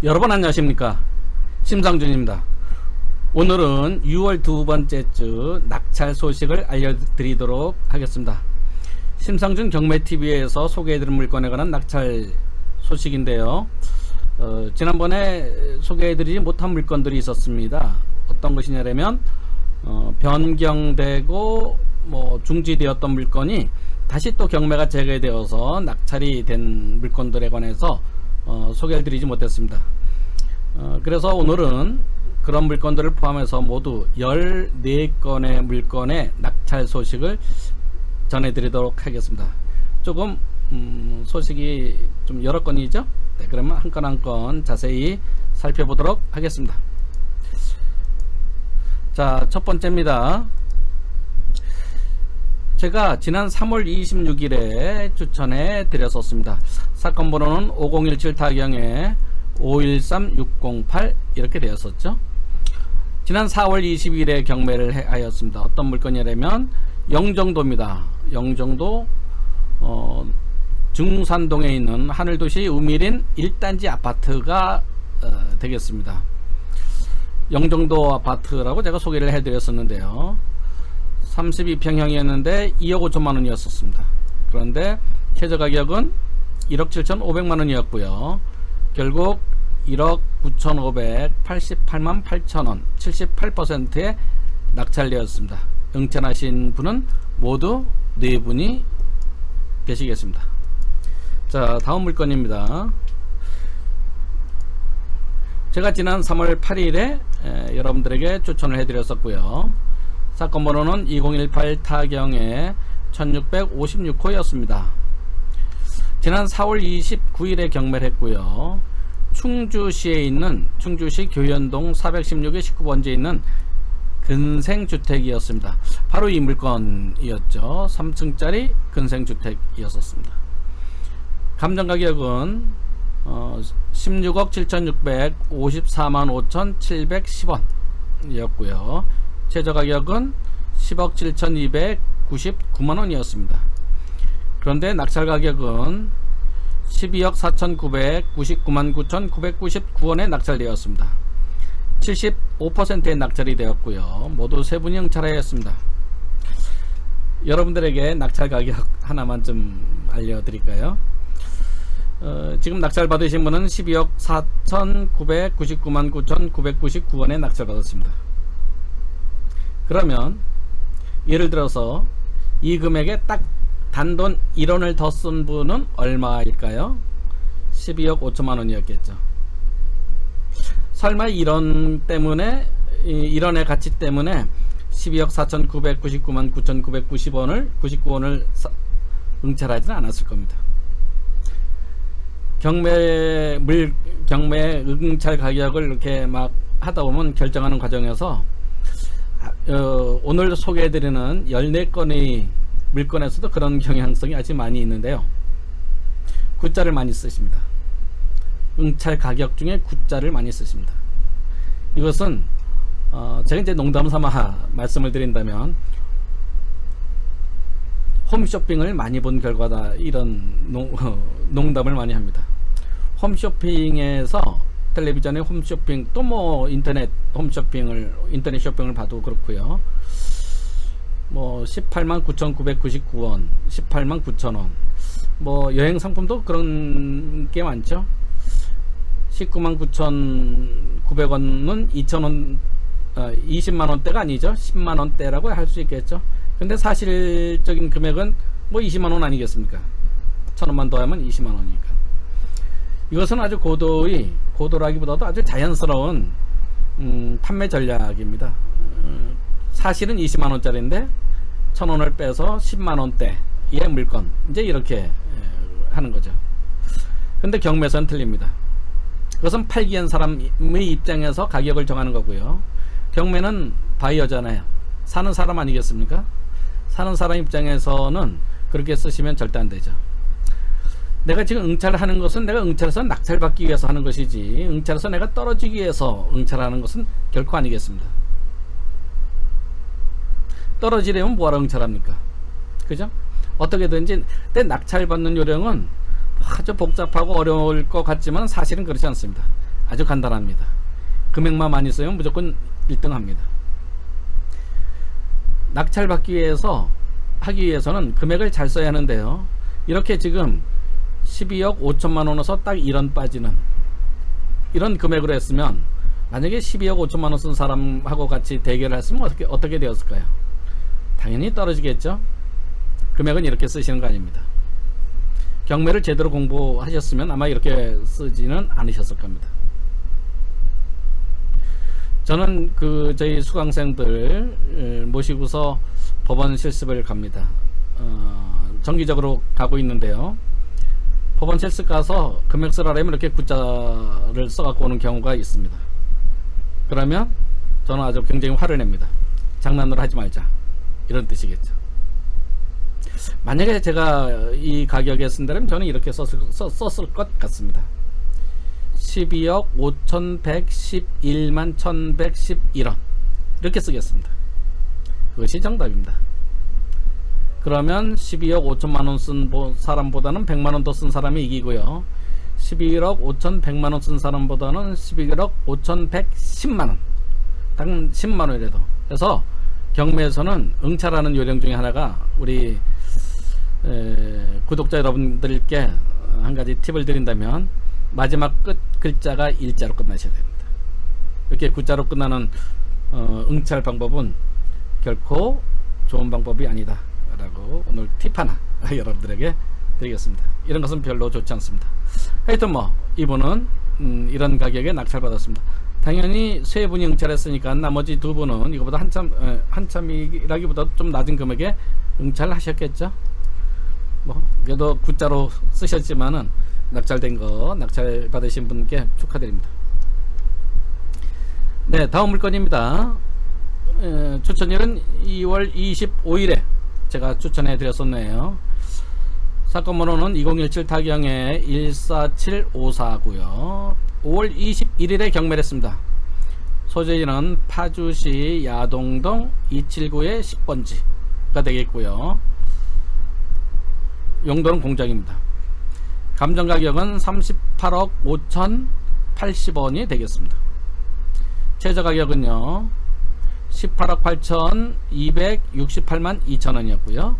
여러분 안녕하십니까, 심상준입니다. 오늘은 6월 두 번째 주 낙찰 소식을 알려드리도록 하겠습니다. 심상준 경매TV에서 소개해드린 물건에 관한 낙찰 소식인데요. 지난번에 소개해드리지 못한 물건들이 있었습니다. 어떤 것이냐면 변경되고 중지되었던 물건이 다시 또 경매가 재개되어서 낙찰이 된 물건들에 관해서 소개해드리지 못했습니다. 그래서 오늘은 그런 물건들을 포함해서 모두 14건의 물건의 낙찰 소식을 전해드리도록 하겠습니다. 조금 소식이 좀 여러 건이죠. 네, 그러면 한 건 한 건 자세히 살펴보도록 하겠습니다. 자, 첫 번째입니다. 제가 지난 3월 26일에 추천해 드렸었습니다. 사건 번호는 5017 타경에 513608 이렇게 되었었죠. 지난 4월 20일에 경매를 하였습니다. 어떤 물건이라면 영종도입니다. 영종도 중산동에 있는 하늘도시 우밀인 1단지 아파트가 되겠습니다. 영종도 아파트라고 제가 소개를 해드렸었는데요. 32평형이었는데 2억 5천만 원이었었습니다. 그런데 최저 가격은 1억 7,500만 원이었고요. 결국 1억 9,588만 8천 원, 78%의 낙찰되었습니다. 응찰하신 분은 모두 4분이 계시겠습니다. 자, 다음 물건입니다. 제가 지난 3월 8일에 여러분들에게 추천을 해드렸었고요. 사건 번호는 2018 타경에 1656호였습니다. 지난 4월 29일에 경매를 했고요. 충주시에 있는 충주시 교현동 416의 19번지에 있는 근생주택이었습니다. 바로 이 물건이었죠. 3층짜리 근생주택이었습니다. 감정가격은 16억 7,654만 5,710원 이었고요. 최저가격은 10억 7,299만 원이었습니다. 그런데 낙찰가격은 12억 4,999만 9,999원에 낙찰되었습니다. 75%의 낙찰이 되었고요. 모두 3분이 응찰하였습니다. 여러분들에게 낙찰 가격 하나만 좀 알려드릴까요? 지금 낙찰 받으신 분은 12억 4,999만 9,999원에 낙찰 받았습니다. 그러면 예를 들어서 이 금액에 딱 단돈 1원을 더 쓴 분은 얼마일까요? 12억 5천만 원이었겠죠. 설마 1원 때문에, 1원의 가치 때문에 12억 4,999만 9,990원을 99원을 응찰하지는 않았을 겁니다. 경매 응찰 가격을 이렇게 막 하다 보면 결정하는 과정에서 오늘 소개해드리는 14건의 물건에서도 그런 경향성이 아주 많이 있는데요. 구자를 많이 쓰십니다. 응찰 가격 중에 구자를 많이 쓰십니다. 이것은 제가 이제 농담 삼아 말씀을 드린다면 홈쇼핑을 많이 본 결과다, 이런 농담을 많이 합니다. 홈쇼핑에서 텔레비전의 홈쇼핑, 또 인터넷 홈쇼핑을, 인터넷 쇼핑을 봐도 그렇고요. 18만 9,999원, 18만 9천원, 여행 상품도 그런 게 많죠. 19만 9,900원은 2,000원, 20만원대가 아니죠. 10만원대라고 할 수 있겠죠. 근데 사실적인 금액은 20만원 아니겠습니까? 1,000원만 더 하면 20만원이니까. 이것은 아주 고도라기보다도 아주 자연스러운 판매 전략입니다. 사실은 20만원짜리인데 1,000원을 빼서 10만원대의 물건, 이제 이렇게 하는 거죠. 근데 경매에서는 틀립니다. 그것은 팔기 위한 사람의 입장에서 가격을 정하는 거고요. 경매는 바이어잖아요. 사는 사람 아니겠습니까? 사는 사람 입장에서는 그렇게 쓰시면 절대 안 되죠. 내가 지금 응찰을 하는 것은 내가 응찰해서 낙찰받기 위해서 하는 것이지, 응찰해서 내가 떨어지기 위해서 응찰하는 것은 결코 아니겠습니다. 떨어지려면 뭐하러 응찰합니까? 그죠? 어떻게든지 때 낙찰받는 요령은 아주 복잡하고 어려울 것 같지만 사실은 그렇지 않습니다. 아주 간단합니다. 금액만 많이 쓰면 무조건 1등 합니다. 낙찰받기 위해서 하기 위해서는 금액을 잘 써야 하는데요. 이렇게 지금 12억 5천만 원에서 딱 1원 빠지는 이런 금액으로 했으면, 만약에 12억 5천만 원 쓴 사람하고 같이 대결을 했으면 어떻게 되었을까요? 당연히 떨어지겠죠. 금액은 이렇게 쓰시는 거 아닙니다. 경매를 제대로 공부하셨으면 아마 이렇게 쓰지는 않으셨을 겁니다. 저는 저희 수강생들 모시고서 법원 실습을 갑니다. 정기적으로 가고 있는데요. 법원 실습 가서 금액 쓰라면 이렇게 구자를 써갖고 오는 경우가 있습니다. 그러면 저는 아주 굉장히 화를 냅니다. 장난으로 하지 말자, 이런 뜻이겠죠. 만약에 제가 이 가격에 쓴다면 저는 이렇게 썼을 것 같습니다. 12억 5111만 1111원 이렇게 쓰겠습니다. 그것이 정답입니다. 그러면 12억 5천만원 쓴 사람보다는 100만원 더 쓴 사람이 이기고요. 11억 5100만원 쓴 사람보다는 11억 5110만원, 딱 10만원이라도. 그래서 경매에서는 응찰하는 요령 중에 하나가, 우리 구독자 여러분들께 한 가지 팁을 드린다면, 마지막 끝 글자가 일자로 끝나셔야 됩니다. 이렇게 구자로 끝나는 응찰 방법은 결코 좋은 방법이 아니다 라고 오늘 팁 하나 여러분들에게 드리겠습니다. 이런 것은 별로 좋지 않습니다. 하여튼 이분은 이런 가격에 낙찰 받았습니다. 당연히 세 분이 응찰했으니까 나머지 두 분은 이거보다 한참이라기보다 좀 낮은 금액에 응찰하셨겠죠. 그래도 구자로 쓰셨지만은 낙찰된 거, 낙찰 받으신 분께 축하드립니다. 네, 다음 물건입니다. 추천일은 2월 25일에 제가 추천해 드렸었네요. 사건 번호는 2017 타경의 147549고요. 5월 21일에 경매를 했습니다. 소재지는 파주시 야동동 279의 10번지가 되겠고요. 용도는 공장입니다. 감정 가격은 38억 5,080원이 되겠습니다. 최저 가격은요 18억 8,268만 2천원이었고요.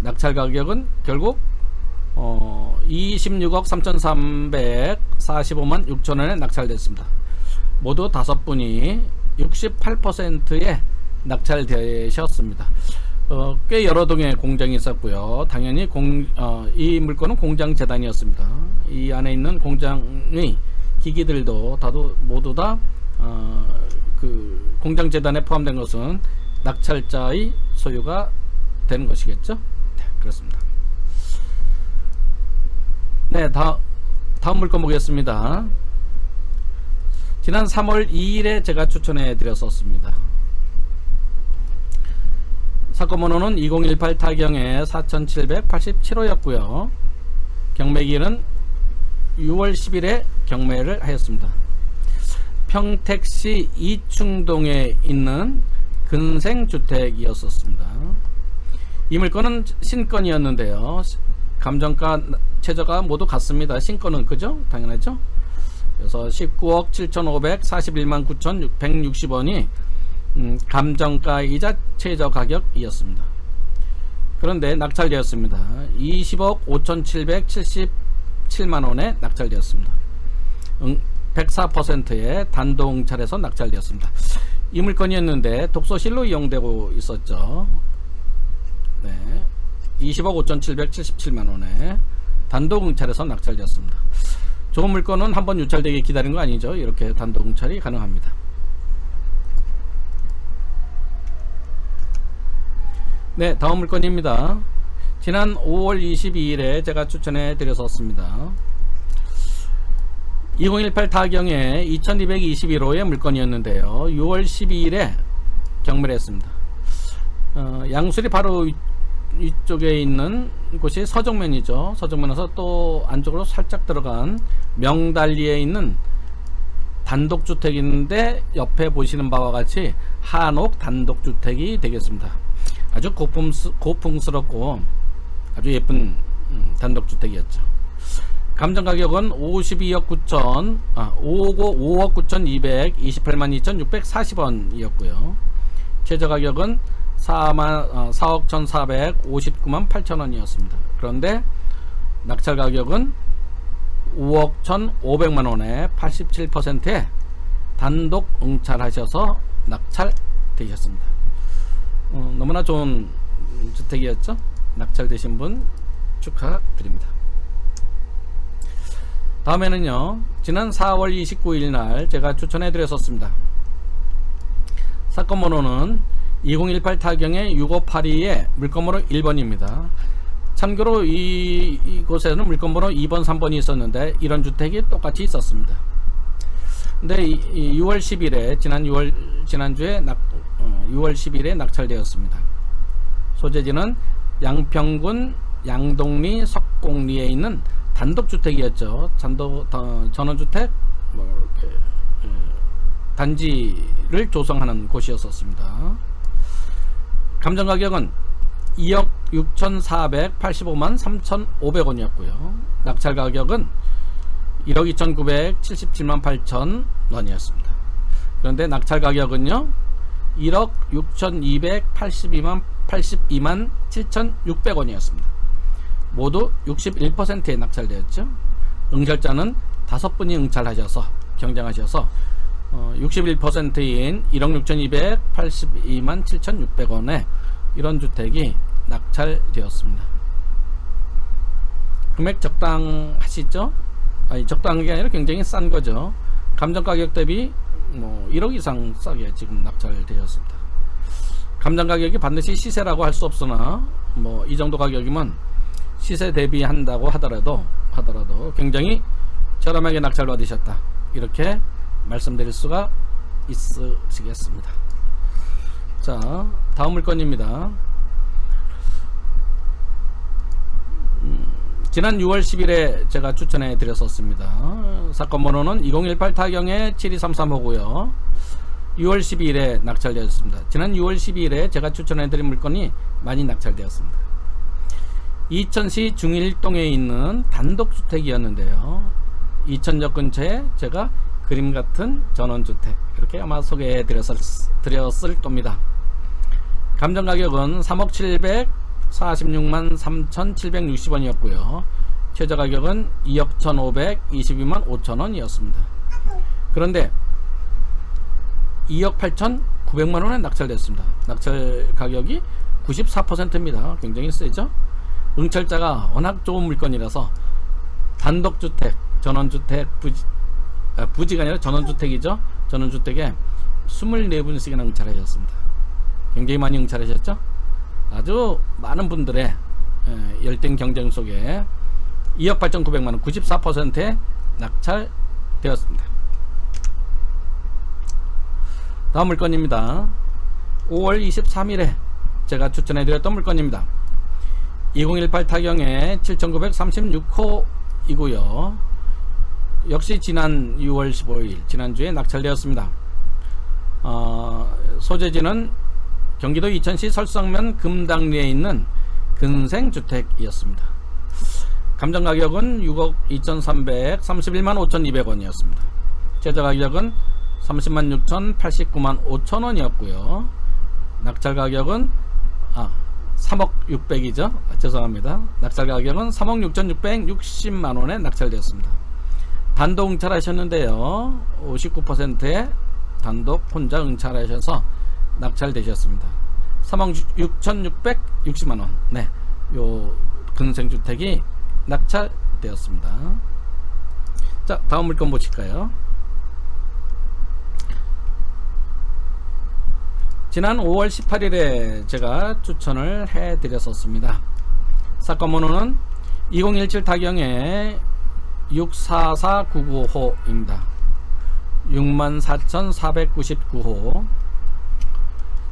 낙찰 가격은 결국 26억 3,345만 6천원에 낙찰됐습니다. 모두 5분이 68%에 낙찰되셨습니다. 꽤 여러 동의 공장이 있었고요. 당연히 이 물건은 공장 재단이었습니다. 이 안에 있는 공장의 기기들도 모두 다 그 공장 재단에 포함된 것은 낙찰자의 소유가 되는 것이겠죠. 네, 그렇습니다. 네, 다음 물건 보겠습니다. 지난 3월 2일에 제가 추천해 드렸었습니다. 사건 번호는 2018 타경의 4787호였고요. 경매기일은 6월 10일에 경매를 하였습니다. 평택시 이충동에 있는 근생주택이었습니다. 이 물건은 신건이었는데요. 감정가, 최저가 모두 같습니다. 신건은 그죠? 당연하죠? 그래서 19억 7,541만 9,160원이 감정가이자 최저 가격이었습니다. 그런데 낙찰되었습니다. 20억 5,777만원에 낙찰되었습니다. 104%의 단독 응찰에서 낙찰되었습니다. 이 물건이었는데 독서실로 이용되고 있었죠. 네, 20억 5,777만원에 단독 응찰에서 낙찰되었습니다. 좋은 물건은 한번 유찰되게 기다린 거 아니죠. 이렇게 단독 응찰이 가능합니다. 네, 다음 물건입니다. 지난 5월 22일에 제가 추천해 드렸었습니다. 2018 타경의 2221호의 물건이었는데요. 6월 12일에 경매를 했습니다. 양수리 바로 이쪽에 있는 곳이 서정면이죠. 서정면에서 또 안쪽으로 살짝 들어간 명달리에 있는 단독주택인데, 옆에 보시는 바와 같이 한옥 단독주택이 되겠습니다. 아주 고풍스럽고 아주 예쁜 단독주택이었죠. 감정가격은 52억 9천 5억 9,228만 2,640원이었고요. 최저가격은 4억 1,459만 8천원이었습니다. 그런데 낙찰가격은 5억 1,500만원에 87%에 단독 응찰하셔서 낙찰되셨습니다. 너무나 좋은 주택이었죠. 낙찰되신 분 축하드립니다. 다음에는요, 지난 4월 29일 날 제가 추천해 드렸었습니다. 사건 번호는 2018 타경의 6582의 물건번호 1번입니다. 참고로 이곳에는 물건번호 2번, 3번이 있었는데 이런 주택이 똑같이 있었습니다. 근데 6월 10일에 지난주에 6월 10일에 낙찰되었습니다. 소재지는 양평군 양동리 석공리에 있는 단독주택이었죠. 전원주택 단지를 조성하는 곳이었습니다. 감정가격은 2억 6,485만 3,500원이었고요. 낙찰가격은 1억 2,977만 8천 원이었습니다. 그런데 낙찰가격은요 1억 6,282만 7,600원이었습니다. 모두 61%에 낙찰되었죠. 응찰자는 5분이 응찰하셔서 경쟁하셔서 61%인 1억 6,282만 7,600원에 이런 주택이 낙찰되었습니다. 금액 적당하시죠? 아니, 적당한 게 아니라 굉장히 싼 거죠. 감정가격 대비 1억 이상 싸게 지금 낙찰되었습니다. 감정가격이 반드시 시세라고 할 수 없으나 이 정도 가격이면 시세 대비한다고 하더라도 굉장히 저렴하게 낙찰받으셨다, 이렇게 말씀드릴 수가 있으시겠습니다. 자, 다음 물건입니다. 지난 6월 10일에 제가 추천해 드렸었습니다. 사건 번호는 2018 타경의 7233호고요 6월 12일에 낙찰되었습니다. 지난 6월 12일에 제가 추천해 드린 물건이 많이 낙찰되었습니다. 이천시 중일동에 있는 단독주택이었는데요. 이천역 근처에 제가 그림 같은 전원주택, 이렇게 아마 소개해 드렸을 겁니다. 감정가격은 3억 746만 3,760원이었고요. 최저가격은 2억 1,522만 5천원이었습니다. 그런데 2억 8,900만원에 낙찰됐습니다. 낙찰 가격이 94%입니다. 굉장히 세죠? 응찰자가 워낙 좋은 물건이라서 단독주택, 전원주택, 부지가 아니라 전원주택이죠. 전원주택에 24분씩이나 응찰하셨습니다. 굉장히 많이 응찰하셨죠. 아주 많은 분들의 열띤 경쟁 속에 2억 8,900만원 94%에 낙찰되었습니다. 다음 물건입니다. 5월 23일에 제가 추천해드렸던 물건입니다. 2018 타경의 7936호이고요 역시 지난 6월 15일 지난주에 낙찰되었습니다. 소재지는 경기도 이천시 설성면 금당리에 있는 근생주택이었습니다. 감정가격은 6억 2,331만 5,200원이었습니다. 최저가격은 30만 6,089만 5천원이었고요 낙찰가격은 3억 600이죠. 죄송합니다. 낙찰가격은 3억 6,660만원에 낙찰되었습니다. 단독 응찰하셨는데요 59%에 단독 혼자 응찰하셔서 낙찰되셨습니다. 3억 6,660만원 네, 요 근생주택이 낙찰되었습니다. 자, 다음 물건 보실까요? 지난 5월 18일에 제가 추천을 해드렸었습니다. 사건 번호는 2017 타경의 644995호입니다. 64,499호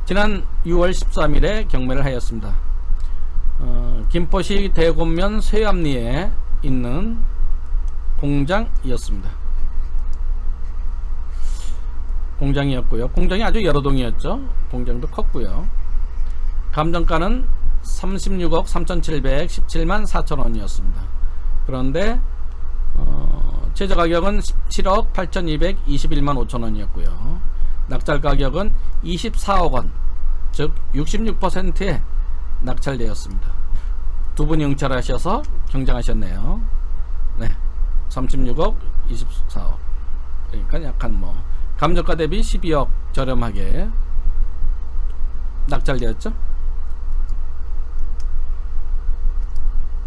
지난 6월 13일에 경매를 하였습니다. 김포시 대곡면 쇠암리에 있는 공장이었습니다. 공장이었고요. 공장이 아주 여러 동이었죠. 공장도 컸고요. 감정가는 36억 3,717만 4천원이었습니다. 그런데 최저 가격은 17억 8,221만 5천원이었고요. 낙찰 가격은 24억원, 즉 66%에 낙찰되었습니다. 두 분이 응찰하셔서 경쟁하셨네요. 네, 36억 24억, 그러니까 약간 뭐 감정가 대비 12억 저렴하게 낙찰되었죠.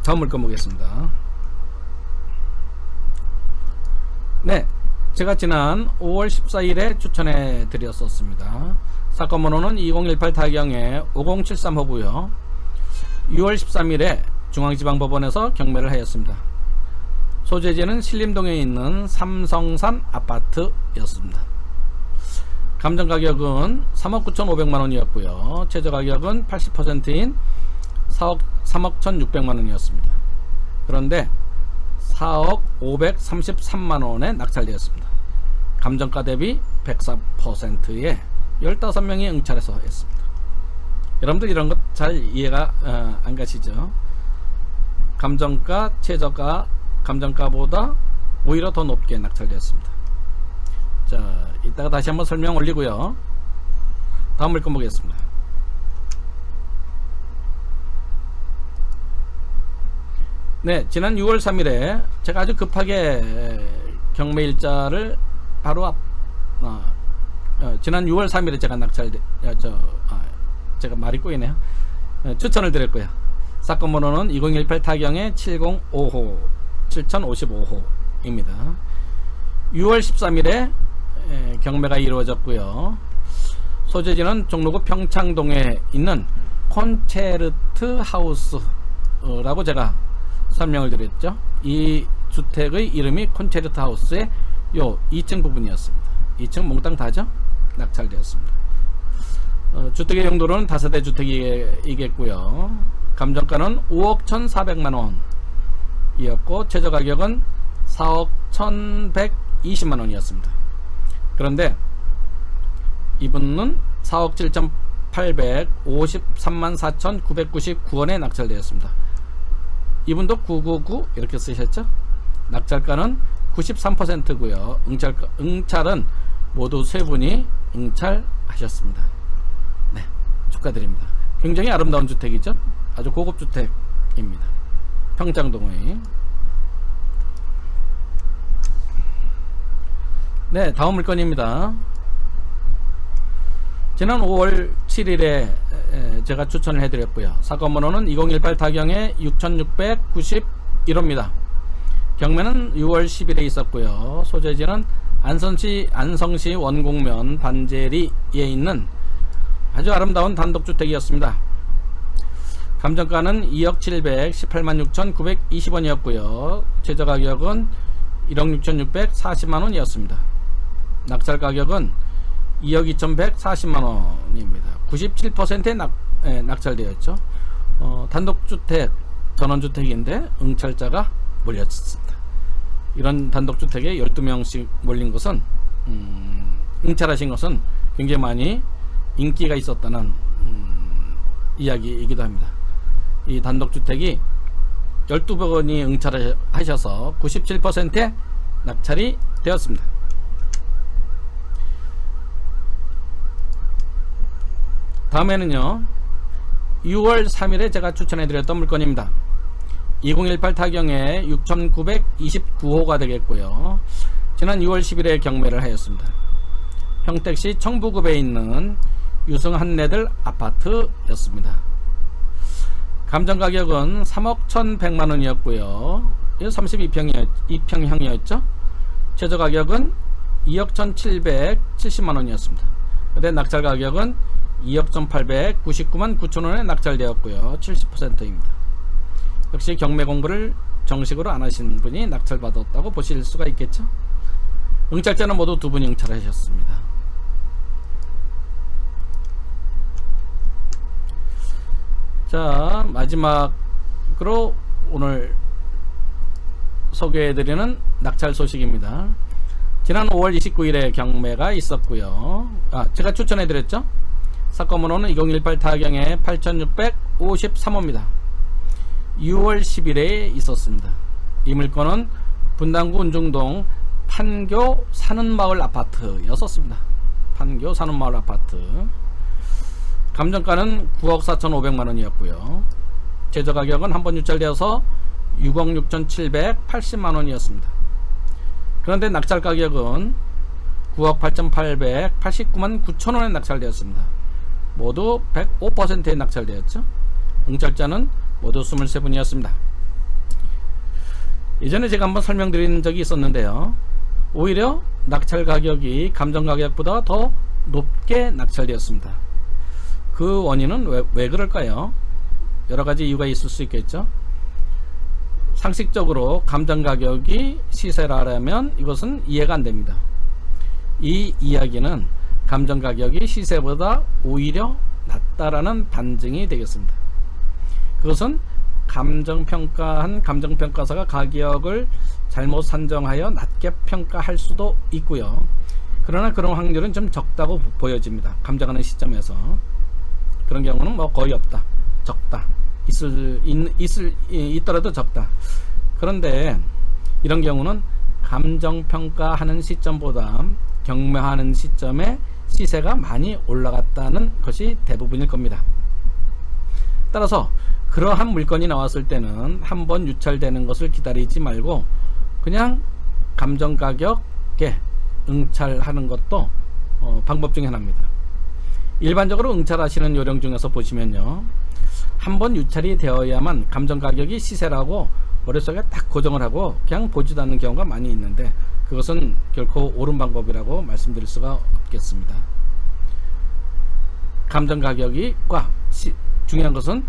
다음 물건 보겠습니다. 네, 제가 지난 5월 14일에 추천해 드렸었습니다. 사건 번호는 2018 타경의 5073호고요. 6월 13일에 중앙지방법원에서 경매를 하였습니다. 소재지는 신림동에 있는 삼성산 아파트였습니다. 감정가격은 3억 9,500만원이었고요. 최저가격은 80%인 3억 1,600만원이었습니다. 그런데 4억 533만원에 낙찰되었습니다. 감정가 대비 104%에 15명이 응찰해서 했습니다. 여러분들 이런 것 잘 이해가 안 가시죠? 감정가, 최저가, 감정가보다 오히려 더 높게 낙찰되었습니다. 자, 이따가 다시 한번 설명 올리고요. 다음 물건 보겠습니다. 네, 지난 6월 3일에 제가 아주 급하게 경매일자를 바로 지난 6월 3일에 제가 제가 말이 꼬이네요. 추천을 드렸고요. 사건 번호는 2018 타경의 705호 7055호입니다. 6월 13일에 경매가 이루어졌고요. 소재지는 종로구 평창동에 있는 콘체르트 하우스라고 제가 설명을 드렸죠. 이 주택의 이름이 콘체르트 하우스의 요 2층 부분이었습니다. 2층 몽땅 다죠? 낙찰되었습니다. 주택의 용도로는 다세대 주택이겠고요. 감정가는 5억 1,400만원 이었고 최저 가격은 4억 1,120만원이었습니다. 그런데 이분은 4억 7,853만 4,999원에 낙찰되었습니다. 이분도 999 이렇게 쓰셨죠? 낙찰가는 93%고요. 응찰은 모두 세 분이 응찰하셨습니다. 네, 축하드립니다. 굉장히 아름다운 주택이죠? 아주 고급 주택입니다. 평창동의. 네, 다음 물건입니다. 지난 5월 7일에 제가 추천을 해드렸고요. 사건 번호는 2018 타경의 6691호입니다. 경매는 6월 10일에 있었고요. 소재지는 안성시 원곡면 반제리에 있는 아주 아름다운 단독주택이었습니다. 감정가는 2억 718만 6,920원이었고요. 최저가격은 1억 6,640만원이었습니다. 낙찰 가격은 2억 2,140만원입니다. 97%에 낙찰되었죠. 단독주택, 전원주택인데 응찰자가 몰렸습니다. 이런 단독주택에 12명씩 몰린 것은 응찰하신 것은 굉장히 많이 인기가 있었다는 이야기이기도 합니다. 이 단독주택이 12번이 응찰하셔서 97%에 낙찰이 되었습니다. 다음에는요, 6월 3일에 제가 추천해드렸던 물건입니다. 2018 타경의 6929호가 되겠고요. 지난 6월 10일에 경매를 하였습니다. 평택시 청부급에 있는 유승 한내들 아파트였습니다. 감정가격은 3억 1,100만원이었고요. 32평형이었죠. 최저가격은 2억 1,770만원이었습니다. 근데 낙찰 가격은 2억 1,899만 9천원에 낙찰되었고요. 70%입니다. 역시 경매 공부를 정식으로 안 하신 분이 낙찰받았다고 보실 수가 있겠죠. 응찰자는 모두 두 분이 응찰하셨습니다. 자, 마지막으로 오늘 소개해드리는 낙찰 소식입니다. 지난 5월 29일에 경매가 있었고요. 제가 추천해드렸죠. 사건 번호는 2018 타경의 8653호입니다. 6월 10일에 있었습니다. 이 물건은 분당구 운중동 판교 사는마을 아파트였었습니다. 판교 사는마을 아파트. 감정가는 9억 4,500만원이었고요. 제조가격은 한번 유찰되어서 6억 6,780만원이었습니다. 그런데 낙찰가격은 9억 8,889만 9천원에 낙찰되었습니다. 모두 105%에 낙찰되었죠. 응찰자는 모두 23분이었습니다. 이전에 제가 한번 설명드린 적이 있었는데요. 오히려 낙찰 가격이 감정 가격보다 더 높게 낙찰되었습니다. 그 원인은 왜 그럴까요? 여러 가지 이유가 있을 수 있겠죠. 상식적으로 감정 가격이 시세라면 이것은 이해가 안 됩니다. 이 이야기는 감정 가격이 시세보다 오히려 낮다라는 반증이 되겠습니다. 그것은 감정평가한 감정평가사가 가격을 잘못 산정하여 낮게 평가할 수도 있고요. 그러나 그런 확률은 좀 적다고 보여집니다. 감정하는 시점에서. 그런 경우는 뭐 거의 없다, 적다, 있더라도 적다. 그런데 이런 경우는 감정평가하는 시점보다 경매하는 시점에 시세가 많이 올라갔다는 것이 대부분일 겁니다. 따라서 그러한 물건이 나왔을 때는 한번 유찰되는 것을 기다리지 말고 그냥 감정가격에 응찰하는 것도 방법 중에 하나입니다. 일반적으로 응찰하시는 요령 중에서 보시면요, 한번 유찰이 되어야만 감정가격이 시세라고 머릿속에 딱 고정을 하고 그냥 보지도 않는 경우가 많이 있는데 그것은 결코 옳은 방법이라고 말씀드릴 수가 없겠습니다. 감정가격과 중요한 것은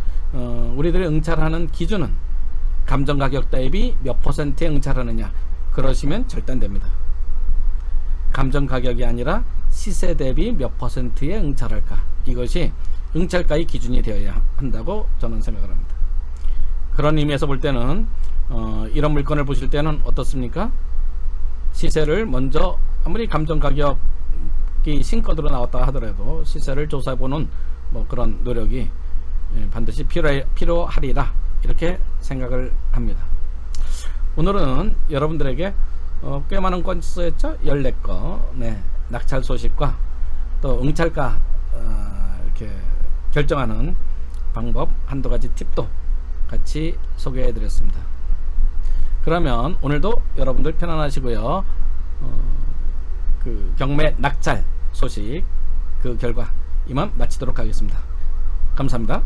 우리들이 응찰하는 기준은 감정가격 대비 몇 퍼센트에 응찰하느냐, 그러시면 절대 안 됩니다. 감정가격이 아니라 시세 대비 몇 퍼센트에 응찰할까, 이것이 응찰가의 기준이 되어야 한다고 저는 생각을 합니다. 그런 의미에서 볼 때는 이런 물건을 보실 때는 어떻습니까? 시세를 먼저, 아무리 감정가격이 신건으로 나왔다 하더라도 시세를 조사해보는 뭐 그런 노력이 반드시 필요하리라, 이렇게 생각을 합니다. 오늘은 여러분들에게 꽤 많은 건수였죠. 14건 낙찰 소식과 또 응찰가 이렇게 결정하는 방법 한두 가지 팁도 같이 소개해 드렸습니다. 그러면 오늘도 여러분들 편안하시고요. 그 경매 낙찰 소식 그 결과 이만 마치도록 하겠습니다. 감사합니다.